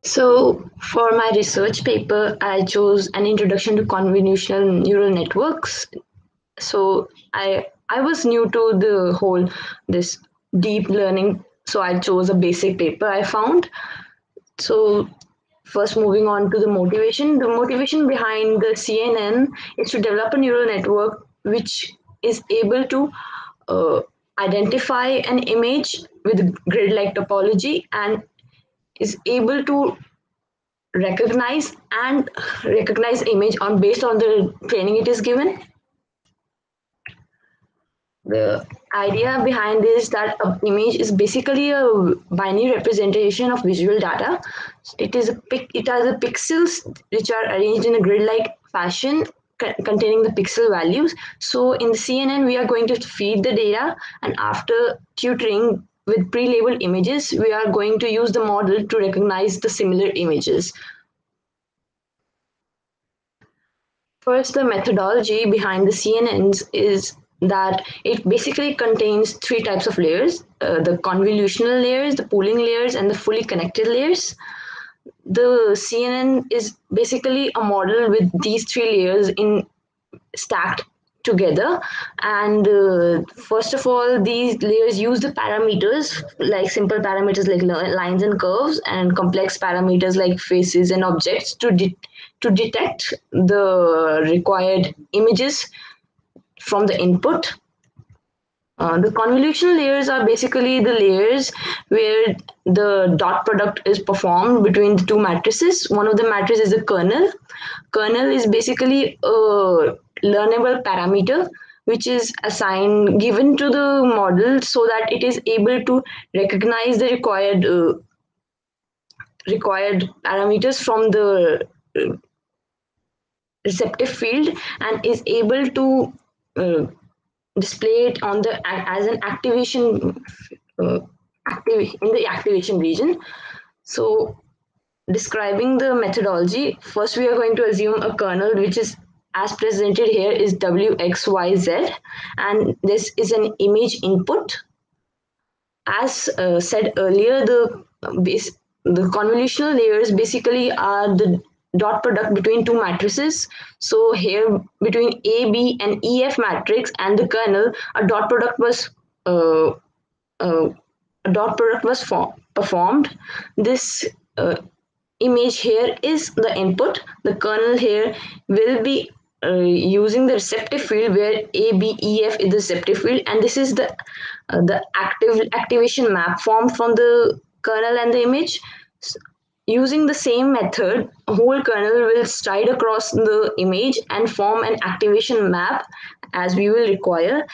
So, for my research paper, I chose an introduction to convolutional neural networks. So, I was new to the whole this deep learning. So, I chose a basic paper I found. So, first moving on to the motivation. The motivation behind the CNN is to develop a neural network which is able to uh, identify an image with grid-like topology and is able to recognize image on based on the training it is given. The idea behind this that an image is basically a binary representation of visual data. It has a pixels which are arranged in a grid-like fashion containing the pixel values. So in the CNN, we are going to feed the data, and after tutoring with pre-labeled images, we are going to use the model to recognize the similar images. First, the methodology behind the CNNs is that it basically contains three types of layers: the convolutional layers, the pooling layers, and the fully connected layers. The CNN is basically a model with these three layers in stacked together. And first of all, these layers use the parameters, like simple parameters like lines and curves, and complex parameters like faces and objects to detect the required images from the input. The convolutional layers are basically the layers where the dot product is performed between the two matrices. One of the matrices is a kernel. Kernel is basically a learnable parameter which is assigned given to the model so that it is able to recognize the required parameters from the receptive field and is able to uh, display it on the as an activation in the activation region. So describing the methodology, first we are going to assume a kernel which is as presented here is WXYZ, and this is an image input. As said earlier, the convolutional layers basically are the dot product between two matrices. So here between A, B, and EF matrix and the kernel, a dot product was uh, uh, performed. This image here is the input. The kernel here will be using the receptive field where A, B, E, F is the receptive field, and this is the activation map formed from the kernel and the image. Using the same method, a whole kernel will stride across the image and form an activation map as we will require.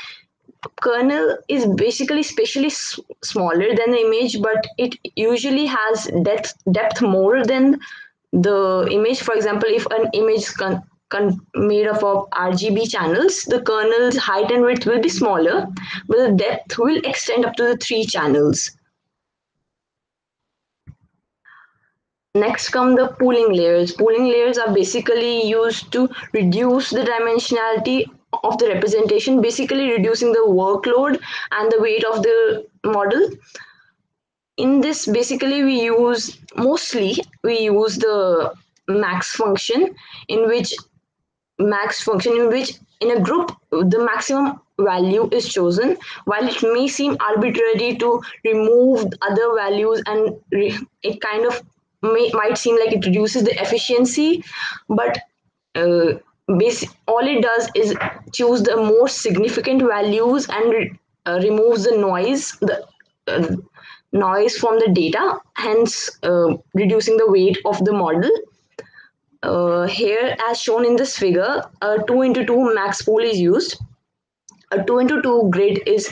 Kernel is basically spatially smaller than the image, but it usually has depth more than the image. For example, if an image is made up of RGB channels, the kernel's height and width will be smaller, but the depth will extend up to the 3 channels. Next come the pooling layers. Pooling layers are basically used to reduce the dimensionality of the representation, basically reducing the workload and the weight of the model. In this, basically we use the max function, in which in a group the maximum value is chosen. While it may seem arbitrary to remove other values and it kind of might seem like it reduces the efficiency, but uh, all it does is choose the most significant values and removes the uh, noise from the data, hence reducing the weight of the model. Here, as shown in this figure, a 2 into 2 max pool is used. A 2 into 2 grid is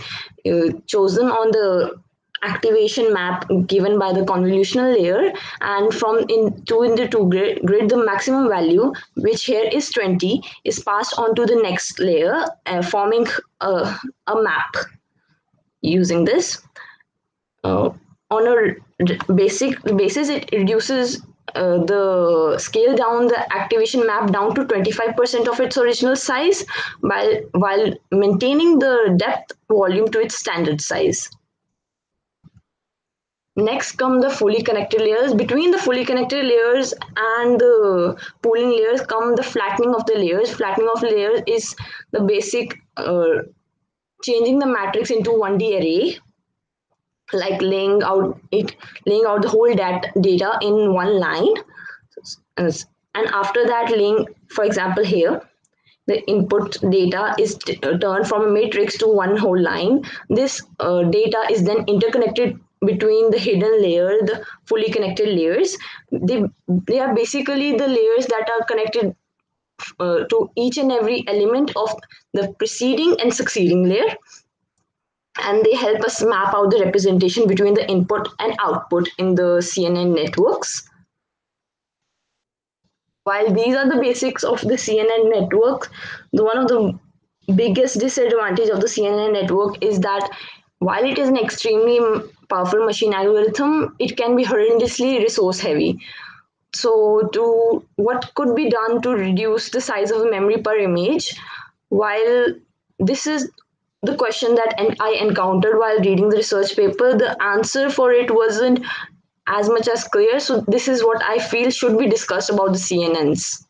chosen on the activation map given by the convolutional layer, and from in 2 into 2 grid the maximum value, which here is 20, is passed on to the next layer, forming a map. Using this, on a basic basis, it reduces the scale down the activation map down to 25% of its original size, while maintaining the depth volume to its standard size. Next come the fully connected layers. Between the fully connected layers and the pooling layers come the flattening of the layers. Flattening of layers is the basic changing the matrix into 1D array, like laying out the whole data in one line. And after that, laying, for example, here the input data is turned from a matrix to one whole line. This data is then interconnected between the hidden layer, the fully connected layers. They are basically the layers that are connected to each and every element of the preceding and succeeding layer, and they help us map out the representation between the input and output in the CNN networks. While these are the basics of the CNN network, one of the biggest disadvantage of the CNN network is that while it is an extremely powerful machine algorithm, it can be horrendously resource heavy. So, to what could be done to reduce the size of the memory per image? While this is the question that I encountered while reading the research paper, the answer for it wasn't as much as clear. So, this is what I feel should be discussed about the CNNs.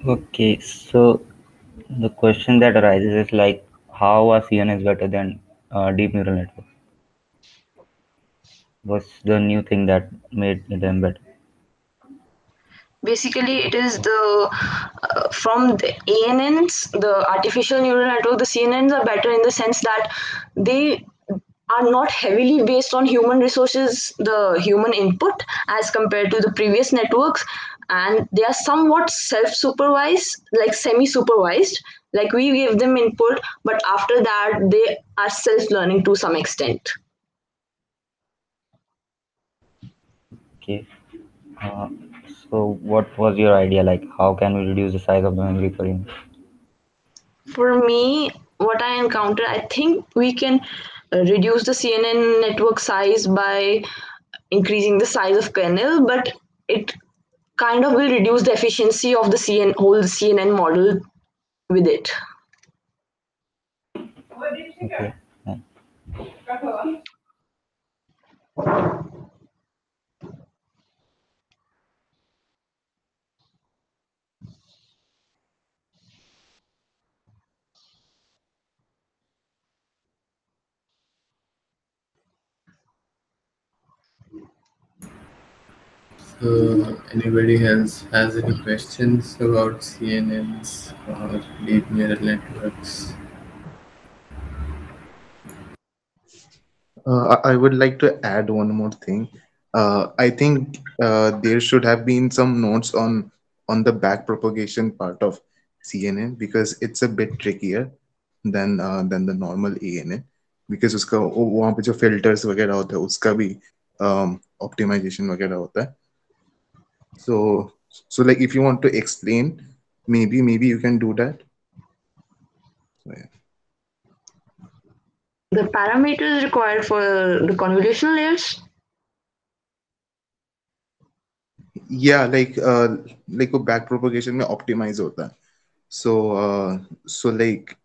Okay, so the question that arises is like, how are CNNs better than deep neural networks? What's the new thing that made them better? Basically, it is the from the ANNs, the artificial neural network, the CNNs are better in the sense that they are not heavily based on human resources, the human input, as compared to the previous networks, and they are somewhat self-supervised, like semi-supervised. Like we give them input, but after that they are self-learning to some extent. Okay. Uh, so what was your idea? Like, how can we reduce the size of the memory per image? For me, what I encounter, I think we can reduce the CNN network size by increasing the size of kernel, but it kind of will reduce the efficiency of the whole CNN model with it. Okay. Yeah. So, anybody else has any questions about CNNs or deep neural networks? I would like to add one more thing. I think there should have been some notes on the back propagation part of CNN because it's a bit trickier than the normal ANN because उसका वहाँ पे जो filters वगैरह होता है उसका भी optimization वगैरह होता है. So like if you want to explain, maybe you can do that. So, yeah. The parameters required for the convolutional layers. Yeah, like वो back propagation में optimize होता है. So like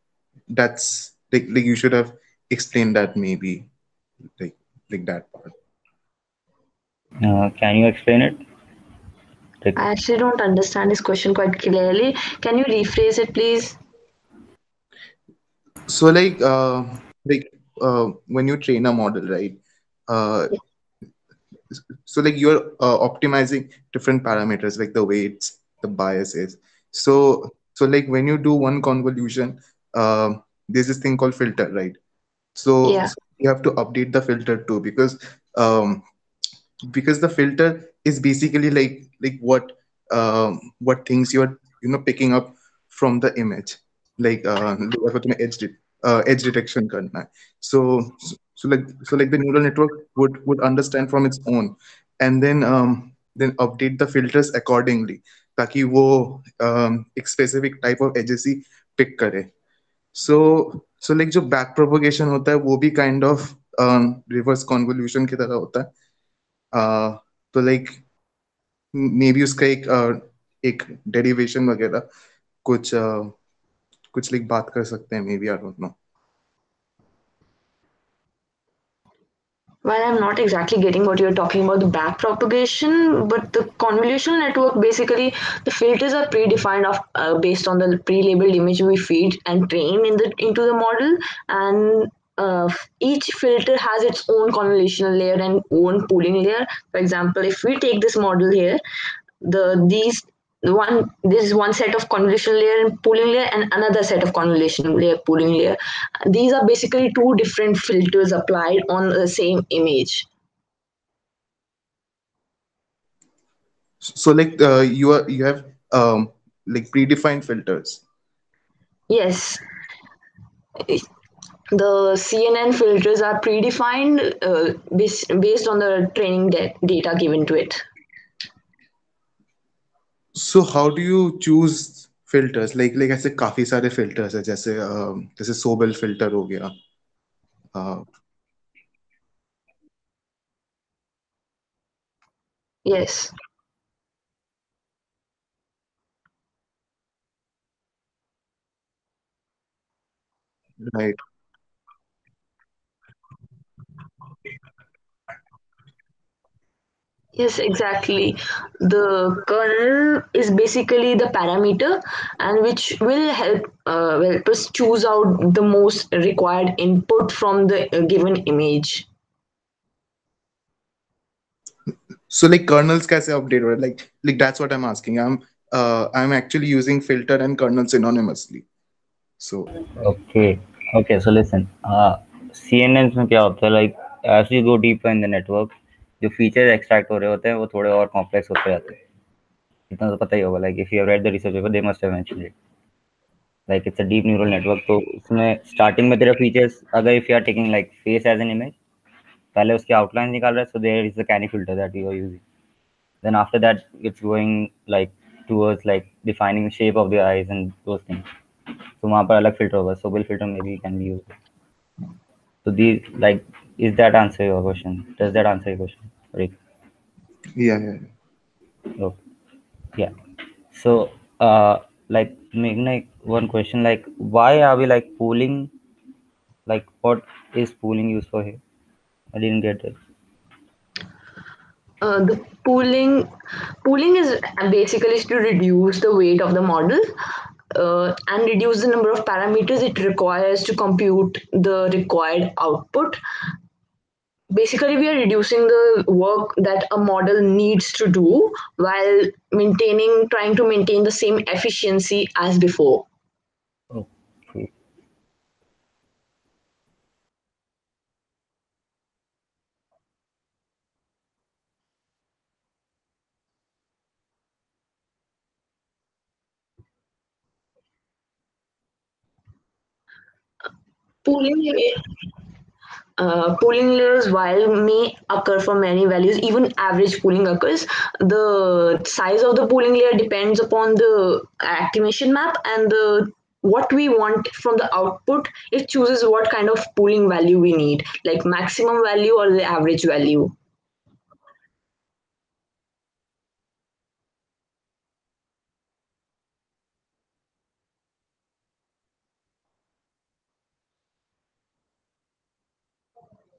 that's like you should have explained that maybe like like that part. Can you explain it? Like, I actually don't understand this question quite clearly. Can you rephrase it, please? So when you train a model, right? Uh, so like you're optimizing different parameters like the weights, the biases. So like when you do one convolution, there's this thing called filter, right? So Yeah. you have to update the filter too um because the filter is basically like what things you're picking up from the image, like अगर तुम्हें edge detection करना है. So like the neural network would understand from its own and then update the filters accordingly ताकि वो एक specific type of edges he pick करे. So so like जो back propagation होता है वो भी काइंड ऑफ रिवर्स कॉन्वोल्यूशन की तरह होता है. तो लाइक मे बी उसका एक डेरिवेशन वगैरह कुछ कुछ लाइक बात कर सकते हैं, may be, I don't know. Well, I'm not exactly getting what you're talking about, the back propagation, but the convolutional network, basically, the filters are predefined based on the pre-labeled image we feed and train into the model, and each filter has its own convolutional layer and own pooling layer. For example, if we take this model here, this is one set of convolution layer and pooling layer and another set of convolution layer pooling layer. These are basically two different filters applied on the same image. So like you have like predefined filters. Yes, the CNN filters are predefined based on the training data given to it. So how do you choose filters? Like ऐसे काफी सारे filters है, जैसे Sobel filter हो गया. uh, Yes. right. Yes, exactly. The kernel is basically the parameter, and which will help us choose out the most required input from the given image. So like kernels कैसे update हो रहे हैं? Like that's what I'm asking. I'm actually using filter and kernel synonymously. So Okay. Okay. So listen. CNNs में क्या होता है? Like as you go deeper in the network, जो features extract हो रहे होते हैं वो थोड़े और complex होते जाते हैं. इतना तो पता ही होगा. Like if you have read the research paper, they must have mentioned it. Like it's a deep neural network. तो उसमें starting में तेरा features अगर if you are taking like face as an image, पहले उसके outlines निकाल रहा है. So there is the canny filter that you are using. Then after that, it's going like towards like defining the shape of the eyes and those things. So वहाँ पर अलग filter होगा. Sobel filter maybe can be used. So these like, is that answer your question? Does that answer your question? Rick? yeah. Oh, yeah. So like making like one question, like why are we like pooling? Like what is pooling used for here? I didn't get it. The pooling is basically to reduce the weight of the model and reduce the number of parameters it requires to compute the required output. Basically, we are reducing the work that a model needs to do while trying to maintain the same efficiency as before. Okay. Pooling pooling layers, while may occur for many values, even average pooling occurs. The size of the pooling layer depends upon the activation map and the what we want from the output. It chooses what kind of pooling value we need, like maximum value or the average value.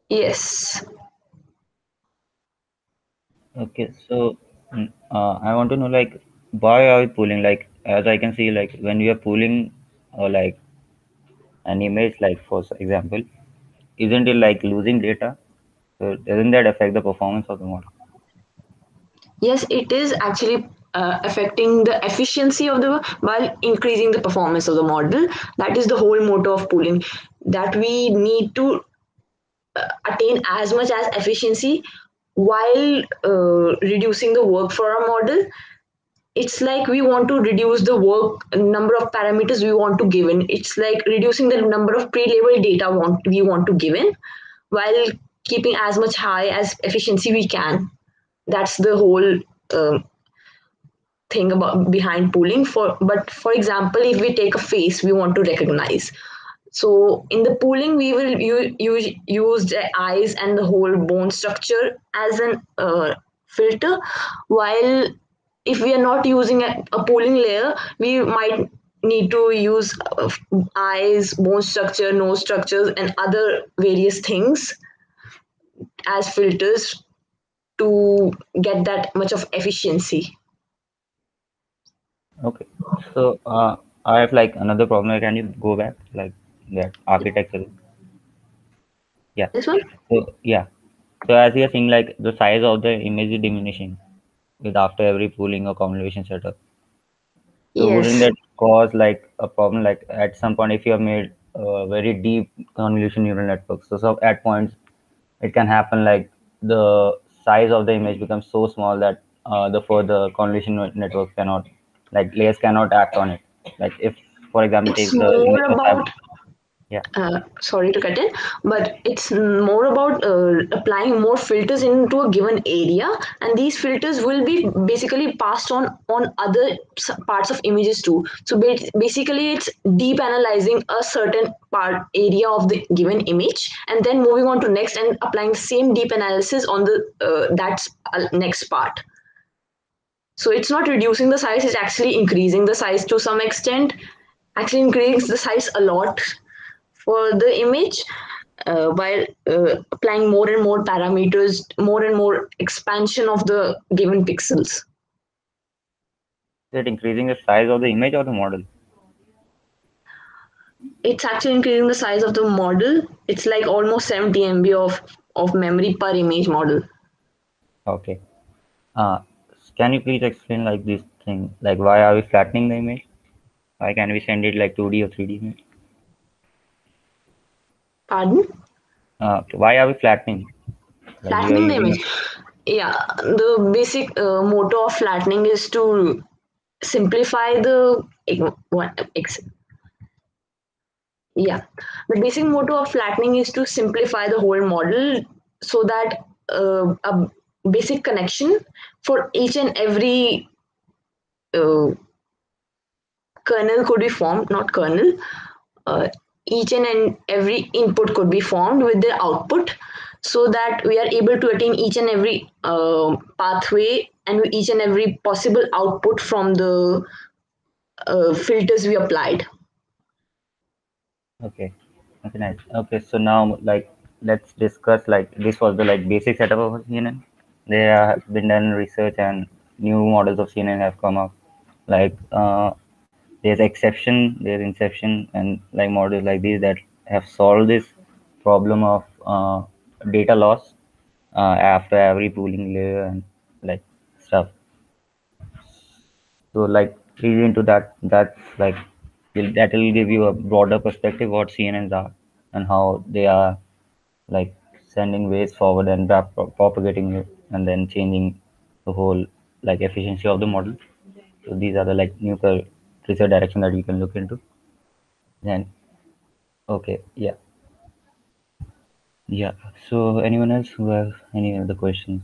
Yes. Okay. So I want to know like why are we pooling? Like as I can see, like when we are pooling or like an image, like for example, isn't it like losing data? So doesn't that affect the performance of the model? Yes, it is actually affecting the efficiency of the while increasing the performance of the model. That is the whole motto of pooling. That we need to attain as much as efficiency while reducing the work for our model. It's like we want to reduce the work number of parameters we want to give in. It's like reducing the number of pre-labeled data we want to give in while keeping as much high as efficiency we can. That's the whole thing about behind pooling. For example, if we take a face we want to recognize, So in the pooling, we will use the eyes and the whole bone structure as an filter, while if we are not using a pooling layer, we might need to use eyes, bone structure, nose structures, and other various things as filters to get that much of efficiency. Okay. So I have like another problem. Can you go back like that architecture? Yeah. This one? So yeah. So as you're seeing, like the size of the image is diminishing with after every pooling or convolution setup. So wouldn't Yes. that cause like a problem? Like at some point, if you have made a very deep convolution neural network, so at points it can happen like the size of the image becomes so small that the further convolution network cannot, like layers cannot act on it. Like if, for example, It's take the more image of about yeah. sorry to cut in, but it's more about applying more filters into a given area, and these filters will be basically passed on other parts of images too. So basically, it's deep analyzing a certain part area of the given image, and then moving on to next and applying the same deep analysis on the that next part. So it's not reducing the size; it's actually increasing the size to some extent. Actually, increasing the size a lot for the image while applying more and more parameters, more and more expansion of the given pixels. Is it increasing the size of the image or the model? It's actually increasing the size of the model. It's like almost 70 MB of memory per image model. Okay. Uh, can you please explain like this thing? Like why are we flattening the image? Why can we send it like 2D or 3D image? Pardon? Okay. Why are we flattening? Like we are Flattening the using image. Yeah, the basic motto of flattening is to simplify the yeah, the basic motto of flattening is to simplify the whole model so that a basic connection for each and every uh, kernel could be formed, not kernel. Uh, each and every input could be formed with the output so that we are able to attain each and every pathway and each and every possible output from the filters we applied. Okay. Okay, nice. Okay, so now like let's discuss like this was the like basic setup of CNN. There have been done research and new models of CNN have come up. Like there's exception, there's inception, and like models like these that have solved this problem of data loss after every pooling layer and like stuff. So like read into that. That's like that will give you a broader perspective what CNNs are and how they are like sending waves forward and propagating it and then changing the whole like efficiency of the model. So these are the like new research direction that we can look into. Then okay, yeah, yeah. So anyone else who has any other questions?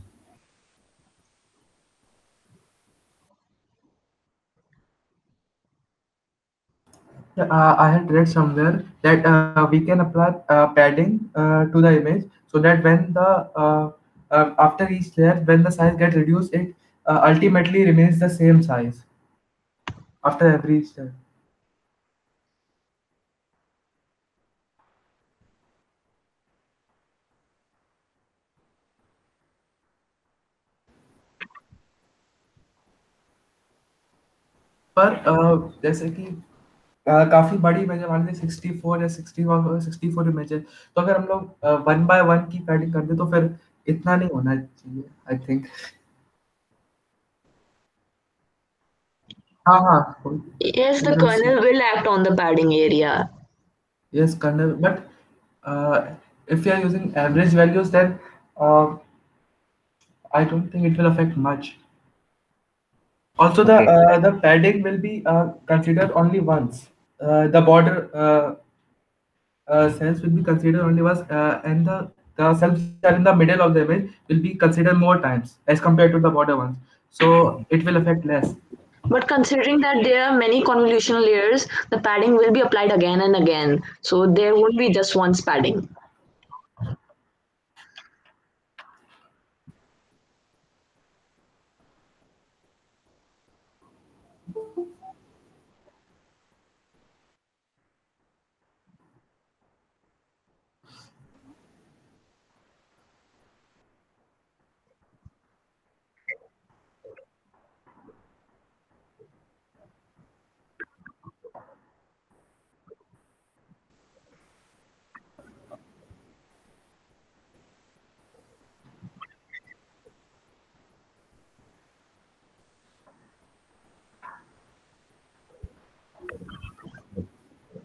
Yeah, I had read somewhere that we can apply padding to the image so that when the after each layer, when the size gets reduced, it ultimately remains the same size after every layer. पर जैसे कि काफी बड़ी image है, मान लीजिए 64 या 64 image है, तो अगर हम लोग 1 बाय 1 की पैडिंग कर दे तो फिर इतना नहीं होना चाहिए, आई थिंक। हाँ हाँ Yes, the kernel will act on the padding area. Yes, kernel, but if you are using average values, then I don't think it will affect much. Also, Okay, the padding will be considered only once. The border cells will be considered only once, and the cells which are in the middle of the image will be considered more times as compared to the border ones. So it will affect less. But considering that there are many convolutional layers, the padding will be applied again and again. So there won't be just one padding.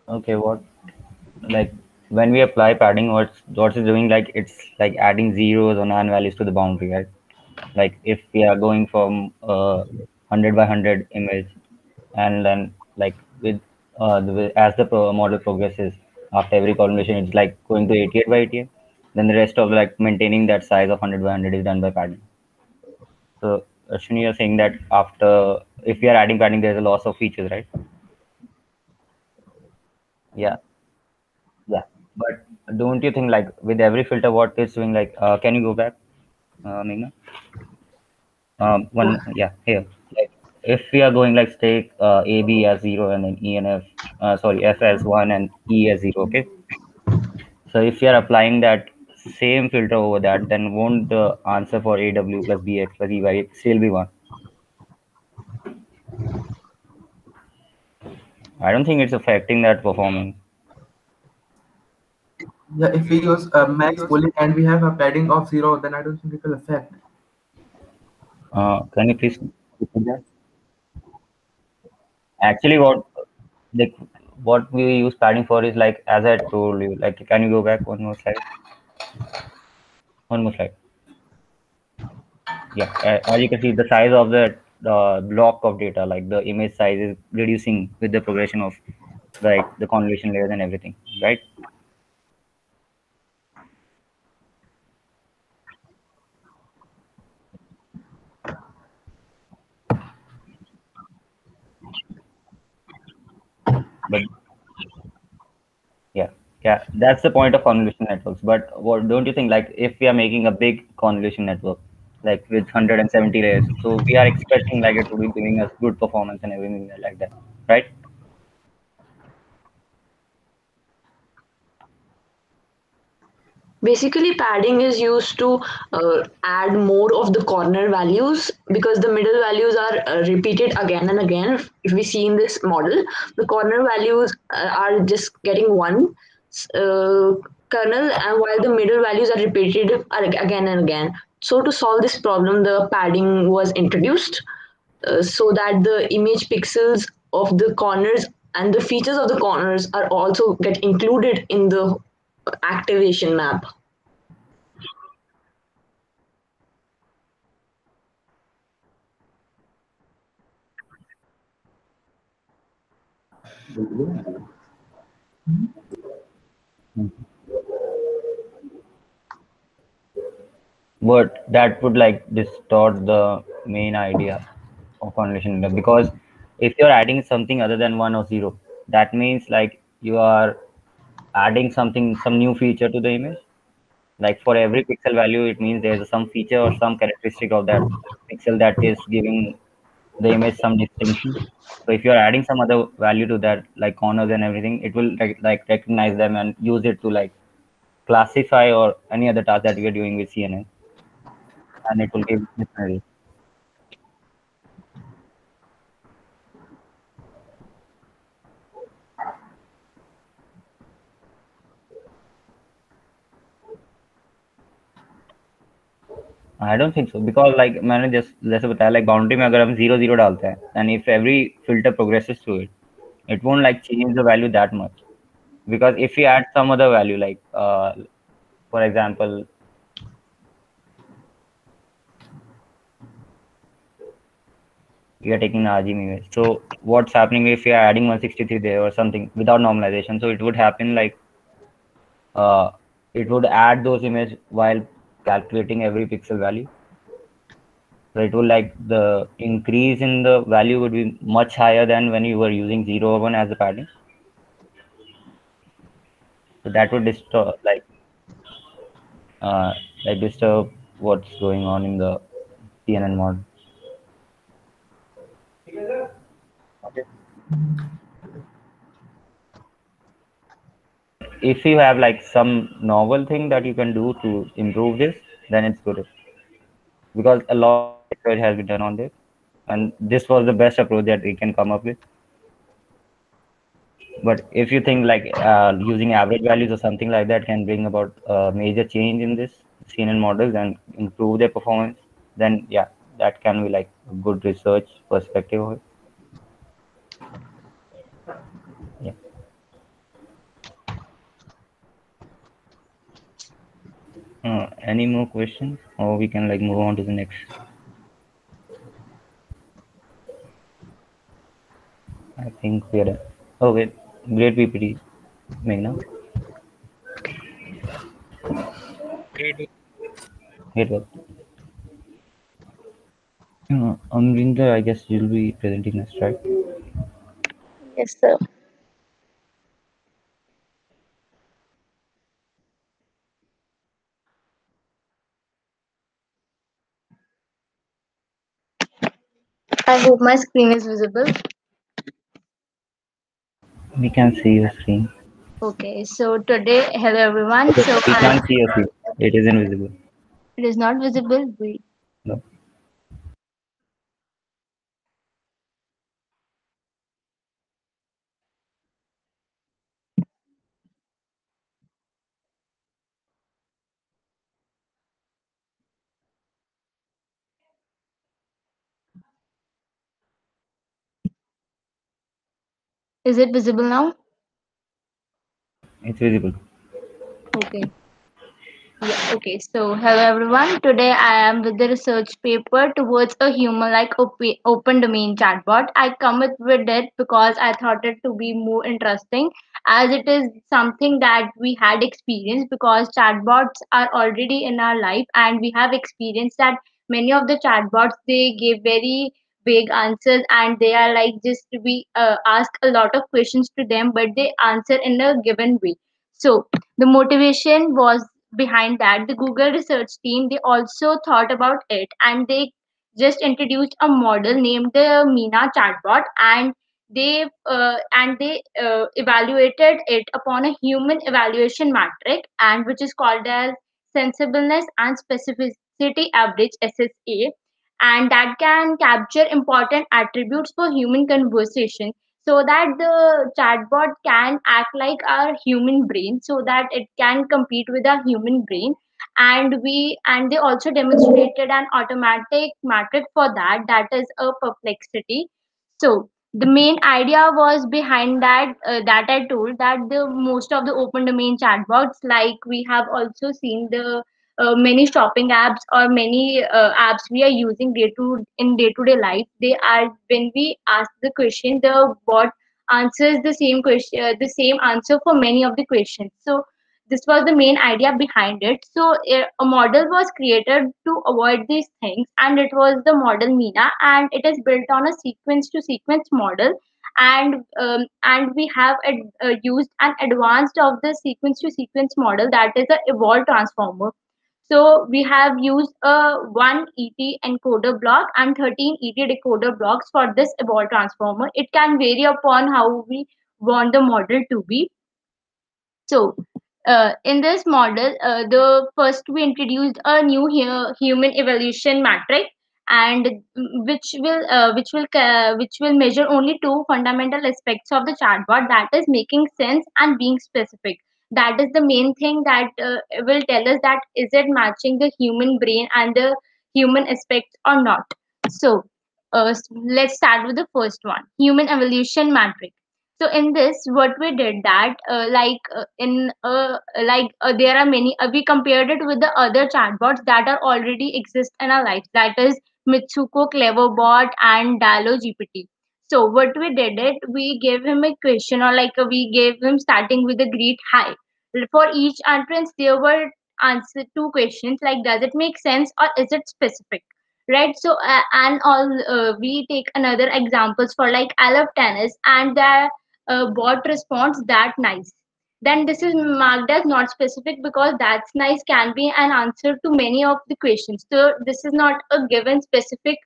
Okay, what like when we apply padding, what's it doing? Like it's like adding zeros or non values to the boundary, right? Like if we are going from 100 by 100 image, and then like with as the model progresses, after every convolution it's like going to 88 by 88, then the rest of like maintaining that size of 100 by 100 is done by padding. So Ashwini, you're saying that after if we are adding padding there's a loss of features, right? Yeah, yeah, but don't you think like with every filter what it's doing, like can you go back, Meghna? One, yeah, here. Like, if we are going like take A B as 0 and then E and F, sorry, F as 1 and E as 0, okay? So if we are applying that same filter over that, then won't the answer for AW plus BX plus EY still be 1? I don't think it's affecting that performance. Yeah, if we use max pooling and we have a padding of 0, then I don't think it will affect. Can you please repeat that? Actually, like what we use padding for is like as I told you. Like, can you go back one more slide? One more slide. Yeah, as you can see, the size of the block of data, like the image size, is reducing with the progression of like the convolution layers and everything, right? But yeah, yeah, that's the point of convolution networks. But what don't you think? Like, if we are making a big convolution network, like with 170 layers, so we are expecting like it to be giving us good performance and everything like that, right? Basically, padding is used to add more of the corner values because the middle values are repeated again and again. If we see in this model, the corner values are just getting one uh, kernel, and while the middle values are repeated again and again. So, to solve this problem, the padding was introduced so that the image pixels of the corners and the features of the corners are also get included in the activation map. But that would like distort the main idea of convolution network, because if you're adding something other than 1 or 0, that means like you are adding something, some new feature to the image. Like for every pixel value it means there's some feature or some characteristic of that pixel that is giving the image some distinction. So if you're adding some other value to that, like corners and everything, it will like recognize them and use it to like classify or any other task that we are doing with CNN, and it will give different. I don't think so, because like मैंने just जैसे बताया, like boundary में अगर हम 0 0 डालते हैं, and if every filter progresses through it, it won't like change the value that much. Because if we add some other value, like for example, we are taking the RGB image. So what's happening if we are adding 163 there or something without normalization? So it would happen like it would add those images while calculating every pixel value. So it will like the increase in the value would be much higher than when you were using 0 or 1 as a padding. So that would uh, disturb what's going on in the CNN model. Okay. If you have like some novel thing that you can do to improve this, then it's good. Because a lot of research has been done on this, and this was the best approach that we can come up with. But if you think like using average values or something like that can bring about a major change in this CNN models and improve their performance, then yeah, that can be like a good research perspective of it. Yeah. Any more questions, or we can like move on to the next? I think we are done. Okay, great PPT, Meghna. Great work. Amrinder, I guess you'll be presenting next, right? Yes, sir. I hope my screen is visible. We can see your screen. Okay, so today, hello everyone. Okay, So we can't see your screen. It is invisible. it is not visible. Wait. No. Is it visible now? It's visible. Okay. Yeah, okay. So, hello everyone. Today I am with the research paper towards a human-like open domain chatbot. I come with it because I thought it to be more interesting, as it is something that we had experienced, because chatbots are already in our life and we have experienced that many of the chatbots, they give very vague answers, and they are like, just we ask a lot of questions to them, but they answer in a given way. So the motivation was behind that, the Google research team, they also thought about it, and they just introduced a model named the Mina chatbot, and they evaluated it upon a human evaluation metric, and which is called as sensibleness and specificity average, SSA, and that can capture important attributes for human conversation, so that the chatbot can act like our human brain, so that it can compete with our human brain. And they also demonstrated an automatic metric for that, that is a perplexity. So the main idea was behind that, that I told, that the most of the open domain chatbots, like we have also seen the many shopping apps or many apps we are using day to day life, they are, when we ask the question, the bot answers the same question, the same answer for many of the questions. So this was the main idea behind it. So a model was created to avoid these things, and it was the model Mina, and it is built on a sequence to sequence model. And we have used an advanced of the sequence to sequence model, that is the evolved transformer. So we have used a 1 ET encoder block and 13 ET decoder blocks for this evolved transformer. It can vary upon how we want the model to be. So, in this model, the first we introduced a new human evaluation metric, and which will measure only two fundamental aspects of the chatbot, that is making sense and being specific. That is the main thing that will tell us that is it matching the human brain and the human aspects or not. So, let's start with the first one, human evaluation metric. So in this, what we did that, there are many, we compared it with the other chatbots that are already exist in our life, that is Mitsuko, Cleverbot, and Dialog GPT. So what we did it, we gave him a question, or we gave him starting with a greet hi. For each entrance there were answer two questions, like does it make sense or is it specific, right? So and all we take another examples for like I love tennis, and the bot responds that nice. Then this is marked as not specific because that's nice can be an answer to many of the questions. So this is not a given specific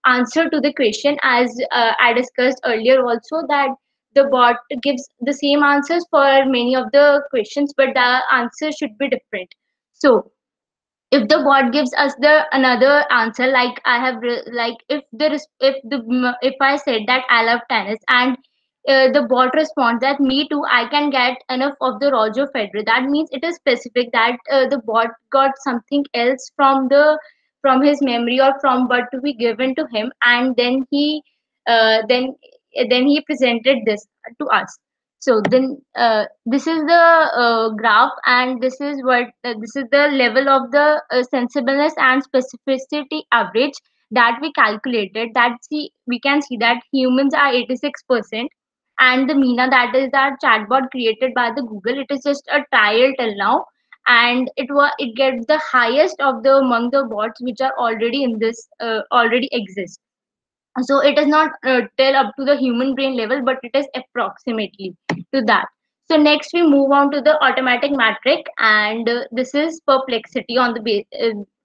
answer to the question, as I discussed earlier also, that the bot gives the same answers for many of the questions, but the answer should be different. So if the bot gives us the another answer, like I have like if there is if I said that I love tennis, and the bot responds that me too, I can get enough of the Roger Federer, that means it is specific that the bot got something else from his memory or from what to be given to him, and then he uh, then then he presented this to us. So then this is the graph, and this is the level of the sensibleness and specificity average that we calculated. That see we can see that humans are 86%, and the Meena, that is our chatbot created by the Google, it is just a trial till now, and it gets the highest of the among the bots which are already in this already exist. So it is not till up to the human brain level, but it is approximately to that. So next we move on to the automatic metric, and this is perplexity on the base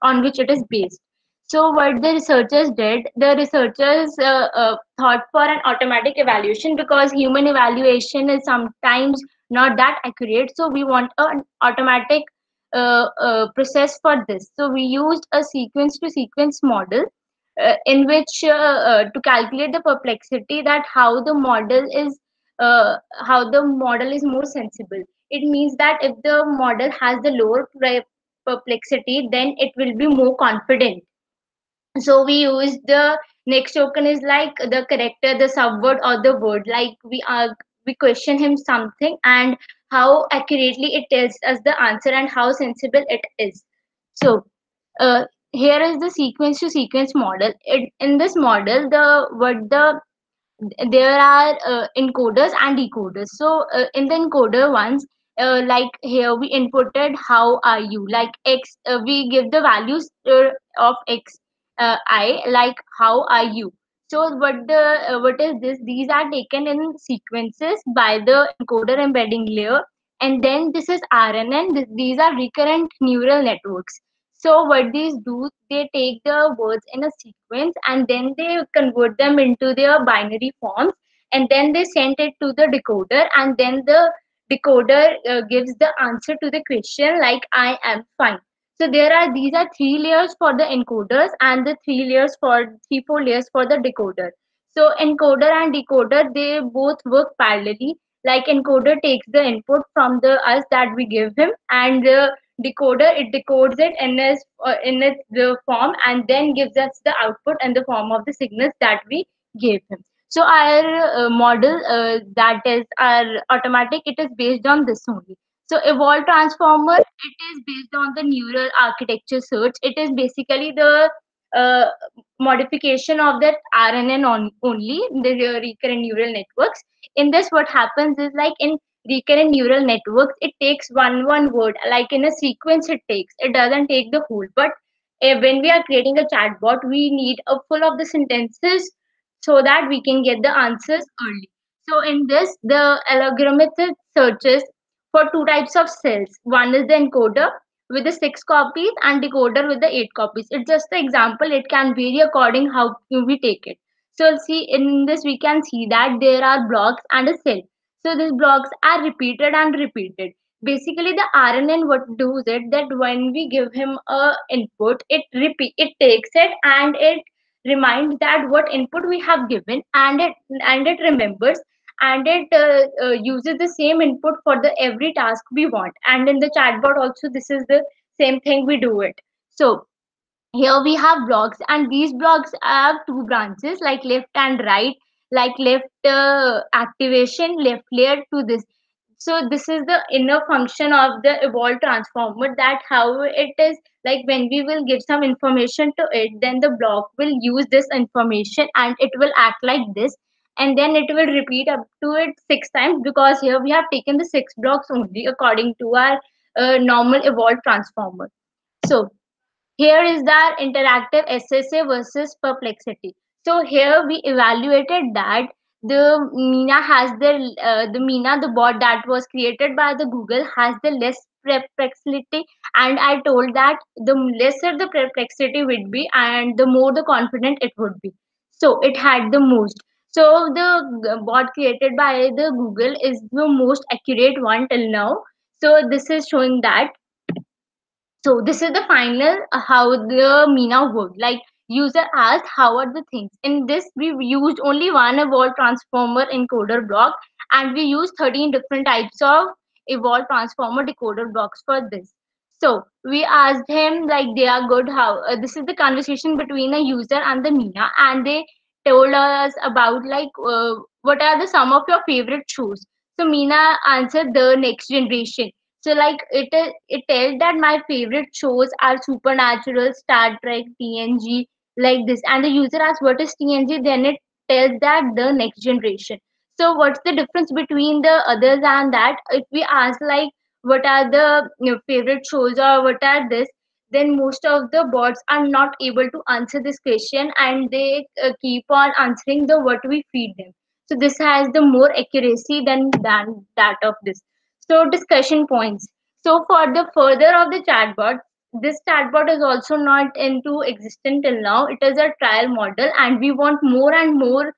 on which it is based. So what the researchers did, the researchers thought for an automatic evaluation, because human evaluation is sometimes not that accurate, so we want an automatic process for this. So we used a sequence to sequence model in which to calculate the perplexity, that how the model is more sensible. It means that if the model has the lower perplexity, then it will be more confident. So we use the next token is like the character, the subword or the word, like we question him something, and how accurately it tells us the answer and how sensible it is. So here is the sequence to sequence model. In this model, there are encoders and decoders. So in the encoder ones, like here we inputted how are you, like x, we give the values of x, I, like how are you. So what is this, these are taken in sequences by the encoder embedding layer, and then this is RNN. These are recurrent neural networks. So what these do, they take the words in a sequence, and then they convert them into their binary forms, and then they send it to the decoder, and then the decoder gives the answer to the question like I am fine. So these are three layers for the encoders, and the three four layers for the decoder. So encoder and decoder, they both work parallelly. Like encoder takes the input from the us that we give him, and the decoder, it decodes it in its the form, and then gives us the output in the form of the signals that we gave him. So our model, that is our automatic, it is based on this only. So evolve transformer, it is based on the neural architecture search. It is basically the uh, modification of that RNN only, the recurrent neural networks. In this, what happens is, like in recurrent neural networks, it takes one word, like in a sequence it doesn't take the whole. But when we are creating a chatbot, we need a full of the sentences so that we can get the answers early. So in this, the algorithmic searches for two types of cells. One is the encoder with the 6 copies, and decoder with the 8 copies. It's just the example, it can vary according how we take it. So see, in this we can see that there are blocks and a cell. So these blocks are repeated and repeated. Basically, the RNN what does it, that when we give him a input, it takes it, and it reminds that what input we have given, and it remembers, and it uses the same input for the every task we want. And in the chatbot also, this is the same thing we do it. So here we have blocks, and these blocks have two branches, like left and right, like left activation, left layer to this. So this is the inner function of the evolved transformer, that how it is, like when we will give some information to it, then the block will use this information and it will act like this, and then it will repeat up to it 6 times, because here we have taken the 6 blocks only according to our normal evolved transformer. So Here is the interactive SSA versus Perplexity. So here we evaluated that the Mina has the Mina, the bot that was created by the Google, has the less perplexity, and I told that the lesser the perplexity would be and the more the confident it would be. So it had the most. So the bot created by the Google is the most accurate one till now. So this is showing that. So this is the final how the Mina worked. Like user asked how are the things. In this we used only one evolved transformer encoder block, and we used 13 different types of evolved transformer decoder blocks for this. So we asked him like they are good. How this is the conversation between a user and the Mina, and they told us about like what are the some of your favorite shows. So Mina answered the next generation. So like it tells that my favorite shows are Supernatural, Star Trek, TNG, like this. And the user asks what is TNG, then it tells that the next generation. So what's the difference between the others and that? If we ask like what are the favorite shows or what are this, then most of the bots are not able to answer this question, and they keep on answering the what we feed them. So this has the more accuracy than that of this. So discussion points. So for the further of the chatbot, this chatbot is also not into existent till now. It is a trial model, and we want more and more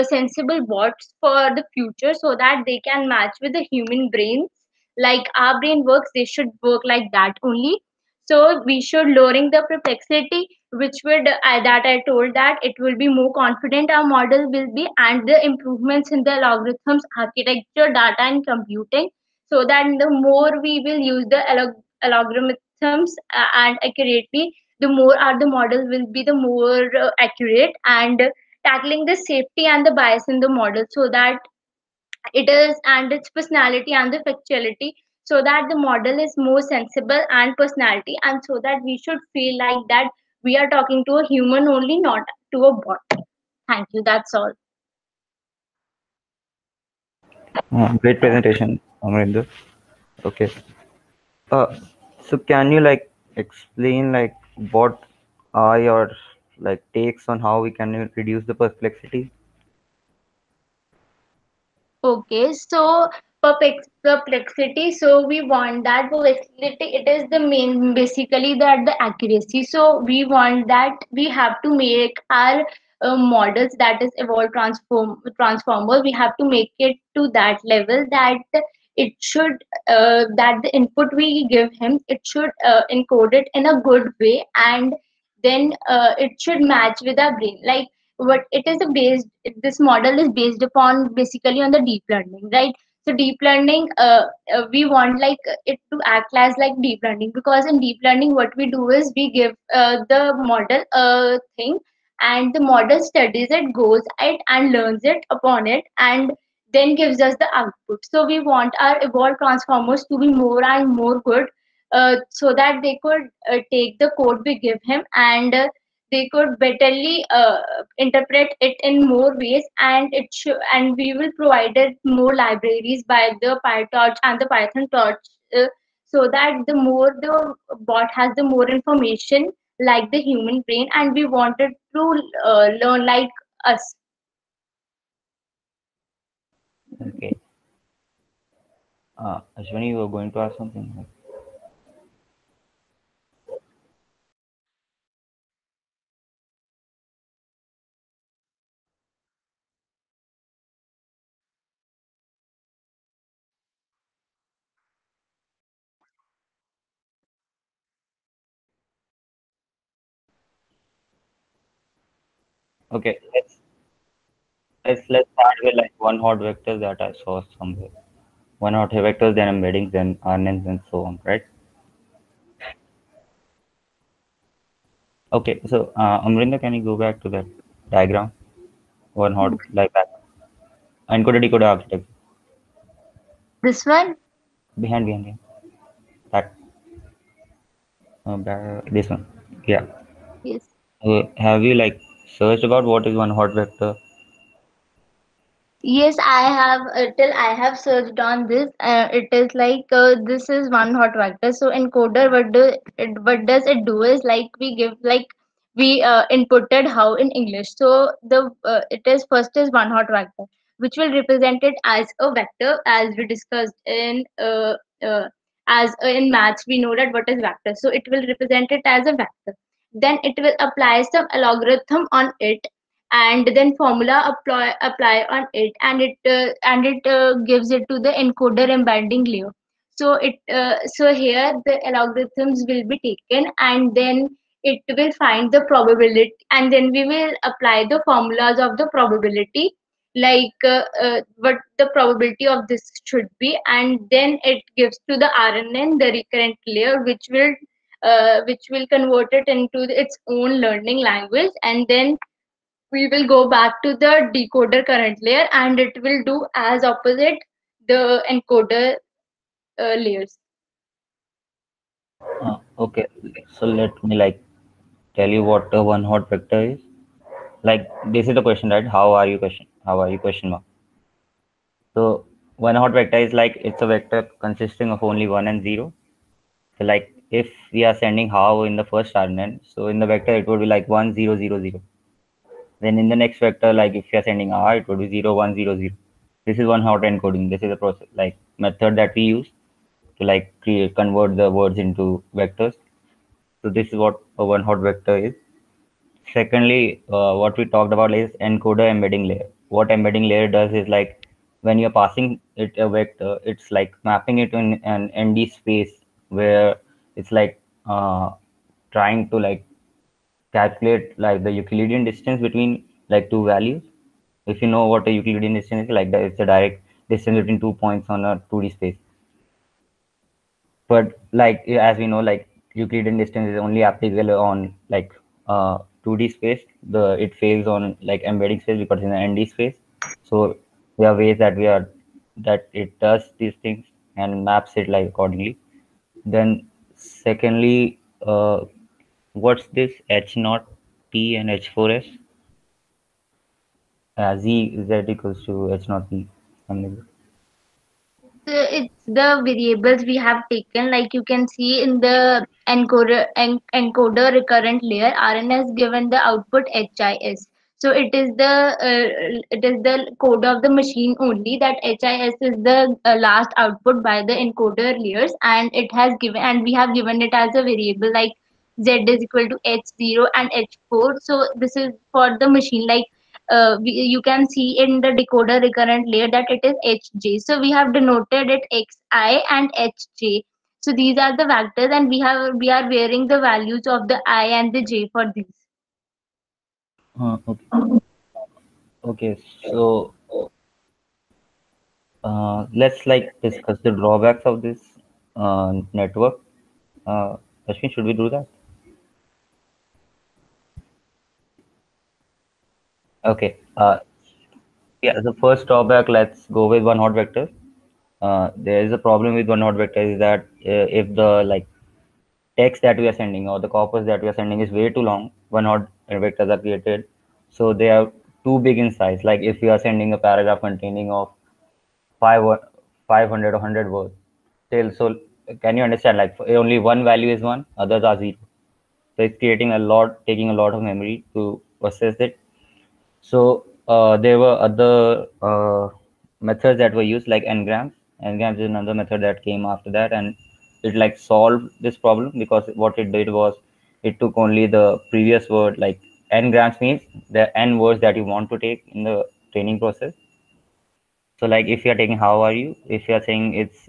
sensible bots for the future so that they can match with the human brains. Like our brain works, they should work like that only. So we should lowering the perplexity, which would that I told that it will be more confident our model will be, and the improvements in the algorithms, architecture, data, and computing, so that the more we will use the algorithms and accurately, the more our the model will be the more accurate, and tackling the safety and the bias in the model so that it is and its personality and the factuality, so that the model is more sensible and personality, and so that we should feel like that we are talking to a human only, not to a bot. Thank you, that's all. Great presentation, Amrinder. Okay. So can you like explain like what are your like takes on how we can reduce the perplexity? Okay, so perplexity. So we want that perplexity. It is the main, basically that the accuracy. So we want that we have to make our models that is evolved transformer. We have to make it to that level that it should that the input we give him, it should encode it in a good way, and then it should match with our brain. Like what it is a based this model is based upon basically on the deep learning, right? So deep learning we want like it to act as like deep learning, because in deep learning what we do is we give the model a thing, and the model studies it, goes it and learns it upon it, and then gives us the output. So we want our evolved transformers to be more and more good, so that they could take the code we give him, and they could betterly interpret it in more ways, and and we will provide it more libraries by the PyTorch and the Python torch, so that the more the bot has the more information like the human brain, and we wanted to learn like us. Okay. Ashwani, you were going to ask something? Okay, let's start with like one hot vector that I saw somewhere. One hot vectors, then embeddings, then RNNs, and so on, right? Okay, so Amrinder, can you go back to that diagram? One hot like that. Encoder decoder architecture. This one? Behind that. This one. Yeah. Yes. Have you like searched about what is one hot vector? Yes, I have till I have searched on this. It is like this is one hot vector. So encoder, what does it do is like we give like we inputted how in English. So the it is first is one hot vector, which will represent it as a vector, as we discussed in maths. We know that what is vector. So it will represent it as a vector. Then it will apply some algorithm on it, and then formula apply on it, and it gives it to the encoder embedding layer. So so here the algorithms will be taken, and then it will find the probability, and then we will apply the formulas of the probability, like what the probability of this should be, and then it gives to the RNN, the recurrent layer, which will convert it into its own learning language, and then we will go back to the decoder current layer, and it will do as opposite the encoder layers. Okay, so let me like tell you what a one hot vector is. Like this is the question, right? How are you question? How are you question mark? So one hot vector is like it's a vector consisting of only 1 and 0. So like if we are sending how in the first RNN, so in the vector it would be like 1 0 0 0. Then in the next vector, like if you are sending R, it would be 0 1 0 0. This is one hot encoding. This is a process like method that we use to like convert the words into vectors. So this is what a one hot vector is. Secondly, what we talked about is encoder embedding layer. What embedding layer does is like when you're passing it a vector, it's like mapping it in an ND space where it's like trying to like calculate like the Euclidean distance between like two values. If you know what a Euclidean distance is, like that it's a direct distance between 2 points on a 2D space. But like as we know, like Euclidean distance is only applicable on like 2D space. It fails on like embedding space because in the ND space. So there are ways that it does these things and maps it like accordingly. Then secondly, what's this H naught T and H4S? Z equals to H naught P. Something like that. It's the variables we have taken, like you can see in the encoder recurrent layer. RN has given the output HIS, so it is the code of the machine only. That HIS is the last output by the encoder layers, and it has given, and we have given it as a variable like Z is equal to H0 and H4. So this is for the machine, like you can see in the decoder recurrent layer that it is Hj. So we have denoted it Xi and Hj. So these are the vectors, and we are varying the values of the I and the j for these. Okay. Okay. So let's like discuss the drawbacks of this network. Ashwin, should we do that? Okay. Yeah, the first drawback, let's go with one hot vector. There is a problem with one hot vector is that if the like text that we are sending or the corpus that we are sending is way too long, one hot vectors are created. So they are too big in size. Like if you are sending a paragraph containing of 500 or 100 words, still, so can you understand? Like only one value is one, others are zero. So it's creating a lot, taking a lot of memory to process it. So there were other methods that were used like ngrams. Ngrams is another method that came after that, and it like solved this problem because what it did was it took only the previous word. Like ngrams means the n words that you want to take in the training process. So like if you are taking how are you, if you are saying it's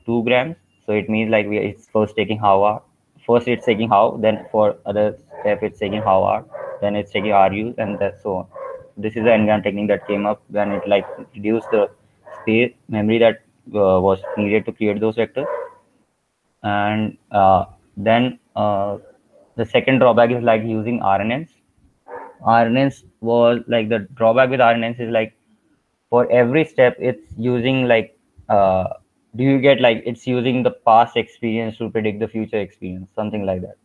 2 grams, so it means like it's first taking how are, first it's taking how, then for other step it's taking how are, then it's taking are you, and that so on. This is the ngram technique that came up when it like reduced the space memory that was needed to create those vectors. And then the second drawback is like using RNNs. RNNs was like the drawback with RNNs is like for every step it's using like do you get like it's using the past experience to predict the future experience, something like that.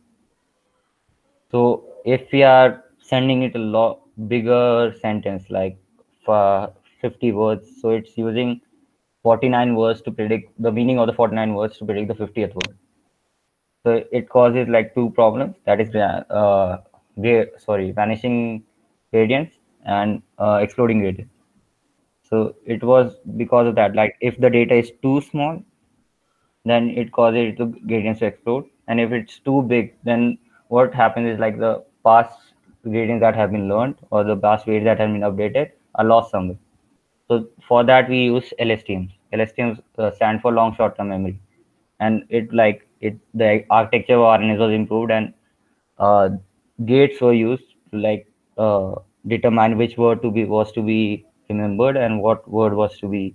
So if we are sending it a lot bigger sentence like 50 words, so it's using 49 words to predict the meaning of the 49 words to predict the 50th word. So it causes like two problems, that is vanishing gradients and exploding gradients. So it was because of that, like if the data is too small, then it causes the gradients to explode, and if it's too big, then what happens is like the past gradients that have been learned or the past weights that have been updated are lost somewhere. So for that we use LSTMs. LSTMs stand for long short-term memory, and the architecture of RNAs was improved, and uh, gates were used to determine which word was to be remembered and what word was to be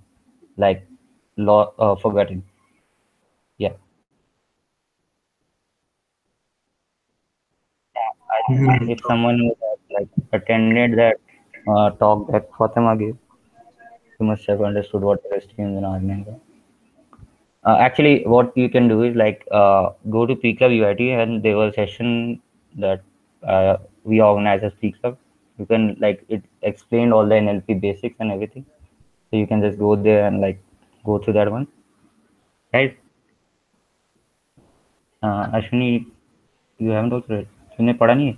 like forgotten. Yeah. If someone who has like attended that talk that Fatima gave, you must have understood what LSTMs and RNAs are. Actually, what you can do is go to P Club UIT, and there was a session that we organize as P Club. You can it explained all the NLP basics and everything, so you can just go there and go through that one, right? Ashwini, you haven't also read. तुमने पढ़ा नहीं है?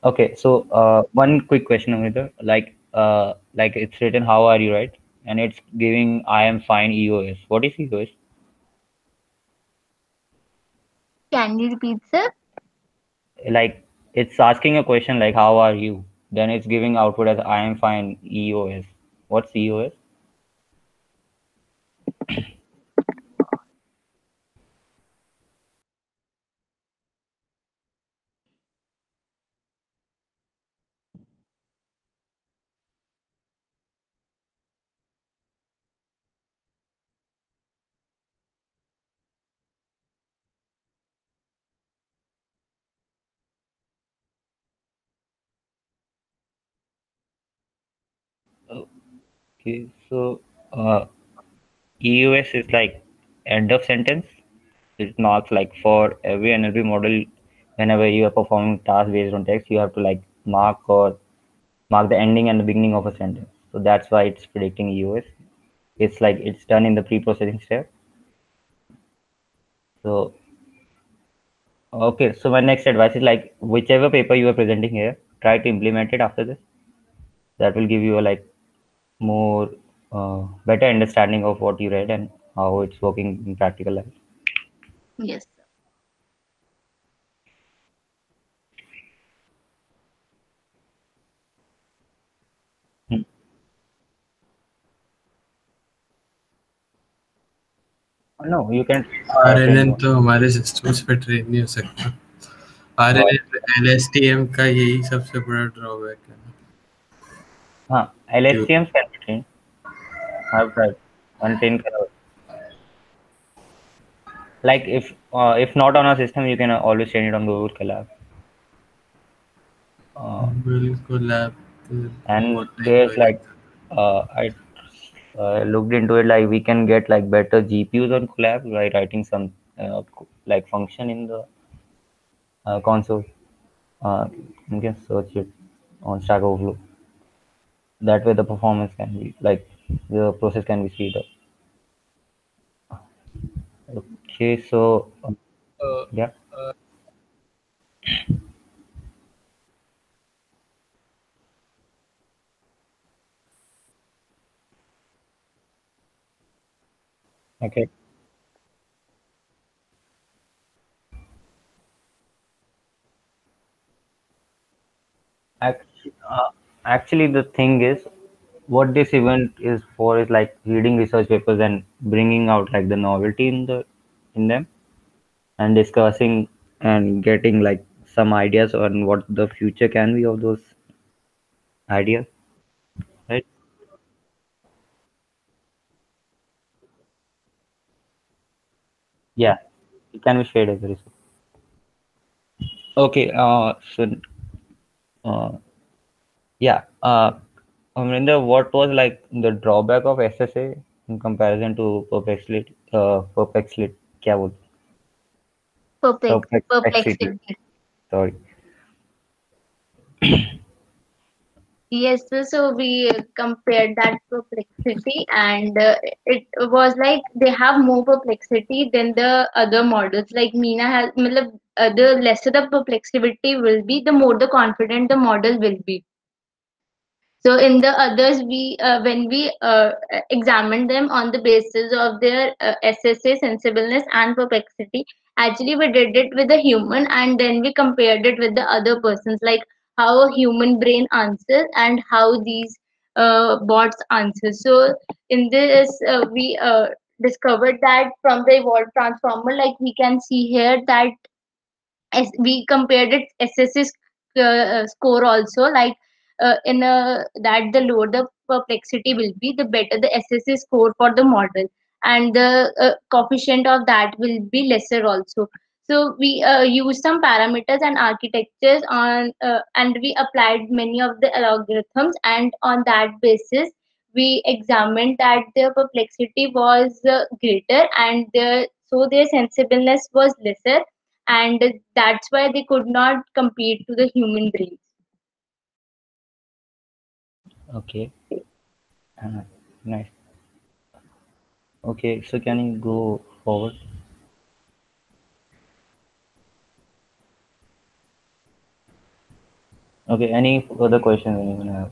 Okay, so one quick question, Amrita. Like it's written, "How are you?" Right, and it's giving, "I am fine." EOS. What is EOS? Can you repeat, sir? Like it's asking a question like, "How are you?" Then it's giving output as, "I am fine." EOS. What's EOS? Okay, so EOS is like end of sentence. It marks like for every NLP model, whenever you are performing task based on text, you have to mark the ending and the beginning of a sentence. So that's why it's predicting EOS. It's like it's done in the pre-processing step. So okay, so my next advice is like whichever paper you are presenting here, try to implement it after this. That will give you a more better understanding of what you read and how it's working in practical life. Yes. Hmm. No, you can RNN train तो हमारे systems पे train नहीं हो सकता। RNN LSTM का यही सबसे बड़ा ड्रॉबैक है हाँ, LSTMs can be trained. I've tried and train करा. Like if not on a system, you can always train it on Google Colab. बिल्कुल लैब And बहुत टाइम there's लग जाता I looked into it, like we can get like better GPUs on Colab by writing some function in the console. You can search it on Stack Overflow. That way the performance can be the process can be speed up. Okay, so yeah. Okay. Actually, the thing is, what this event is for is like reading research papers and bringing out like the novelty in them, and discussing and getting like some ideas on what the future can be of those ideas, right? Yeah, it can be shared as a resource. Okay, uh, yeah, Amrinder, what was like the drawback of SSA in comparison to Perplexity? क्या बोलते Perplex, Perplexity. perplexity. Sorry. Yes, so we compared that perplexity, and it was like they have more perplexity than the other models. Like Meena has, matlab, the lesser the perplexity will be, the more the confident the model will be. So in the others, we when we examined them on the basis of their SSA, sensibleness, and perplexity, actually we did it with a human, and then we compared it with the other persons, like how a human brain answers and how these bots answer. So in this, we discovered that from the evolved transformer, like we can see here that as we compared it SSS score also, like in a that the lower the perplexity will be, the better the SSS score for the model, and the coefficient of that will be lesser also. So we use some parameters and architectures on, and we applied many of the algorithms, and on that basis we examined that their perplexity was greater, and so their sensibleness was lesser, and that's why they could not compete to the human brains. Okay. Nice. Okay, so can you go forward? Okay, any further questions anyone have?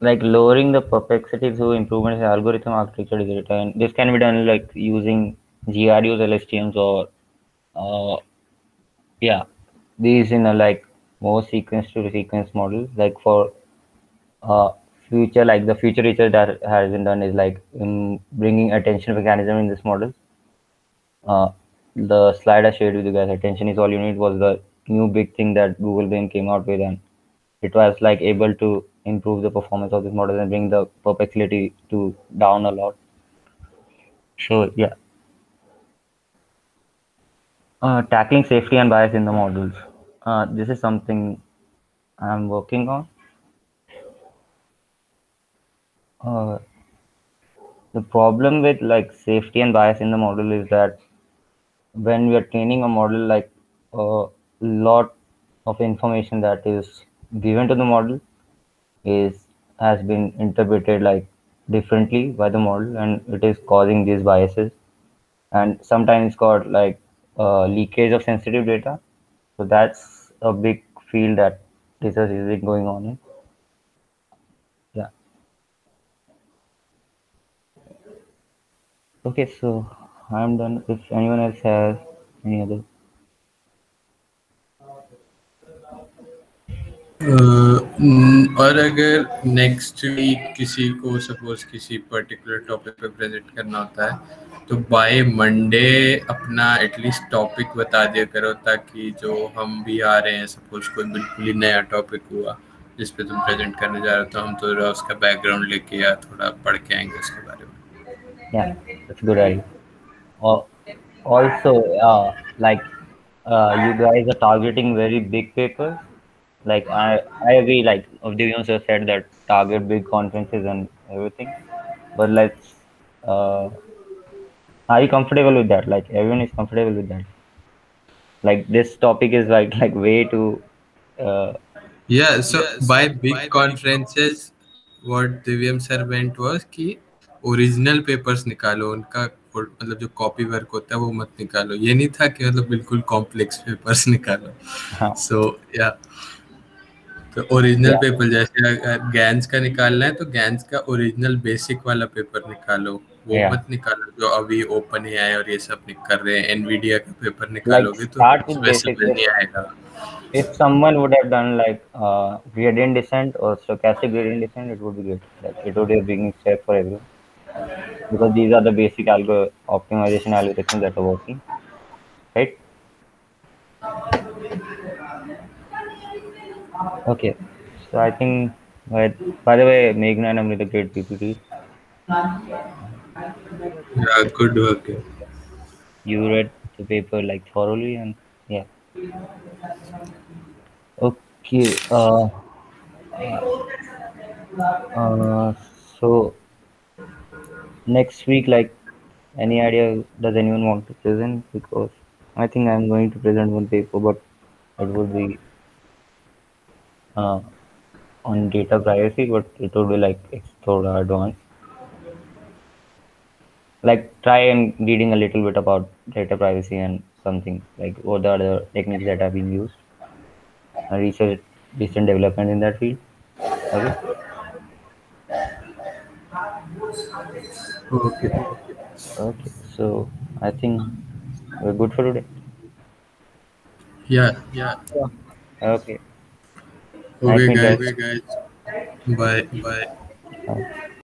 Like lowering the perplexity through improvements in algorithm architecture data, and this can be done like using GRUs, LSTMs, or yeah, these in a like more sequence to sequence model. Like for uh, future, like the future research that has been done is like in bringing attention mechanism in this model. The slide I shared with you guys, attention is all you need, was the new big thing that Google Brain came out with, and it was like able to improve the performance of this model and bring the perplexity to down a lot. So yeah, tackling safety and bias in the models. This is something I'm working on. Uh, the problem with like safety and bias in the model is that when we are training a model, like a lot of information that is given to the model is has been interpreted like differently by the model, and it is causing these biases, and sometimes it's got like leakage of sensitive data. So that's a big field that research is going on in. Yeah. Okay, so I'm done. If anyone else has any other. और अगर next week किसी को suppose किसी particular topic पे present करना होता है तो बाय मंडे अपना एटलीस्ट टॉपिक बता दिया करो, ताकि जो हम भी आ रहे हैं, सपोज कोई बिल्कुल ही नया टॉपिक हुआ जिस पे तुम प्रेजेंट करने जा रहे हो, तो हम थोड़ा उसका बैकग्राउंड लेके या थोड़ा पढ़ के आएंगे उसके बारे में. Yeah, that's a good idea. Also, like you guys are targeting very big papers. Like I agree. Like Divyan sir said that target big conferences and everything. But let's. Are you comfortable with that? Like everyone is comfortable with that. Like this topic is like way too. Uh, Yeah, so by big conferences, what Divyam sir meant was कि original papers निकालो उनका, मतलब जो copy work होता है वो मत निकालो. ये नहीं था कि मतलब बिल्कुल कॉम्प्लेक्स पेपर्स निकालो. सो या तो ओरिजिनल पेपर, जैसे अगर गैन्स का निकालना है तो गैन्स का ओरिजिनल बेसिक वाला पेपर निकालो, वो मत निकालो जो अभी ओपन एआई और ये सब कर रहे हैं. एनवीडिया का पेपर निकालोगे तो स्पेसिफिक नहीं आएगा. If someone would have done like gradient descent or stochastic gradient descent, it would be great. Like it would be a big step for everyone, because these are the basic optimization algorithms that are working, right? Okay, so I think, by the way, Meghna and Amrita, great PPT. Yeah, good work. You read the paper like thoroughly, and yeah. Okay. So next week, like, any idea? Does anyone want to present? Because I think I'm going to present one paper, but it would be uh, on data privacy, but it would be like it's sort of advanced. Like try and reading a little bit about data privacy and something like what are the techniques that have been used and research recent development in that field. Okay. Okay. Okay. So I think we're good for today. Yeah. Okay. Nice Okay, meet guys. guys. Bye. Okay.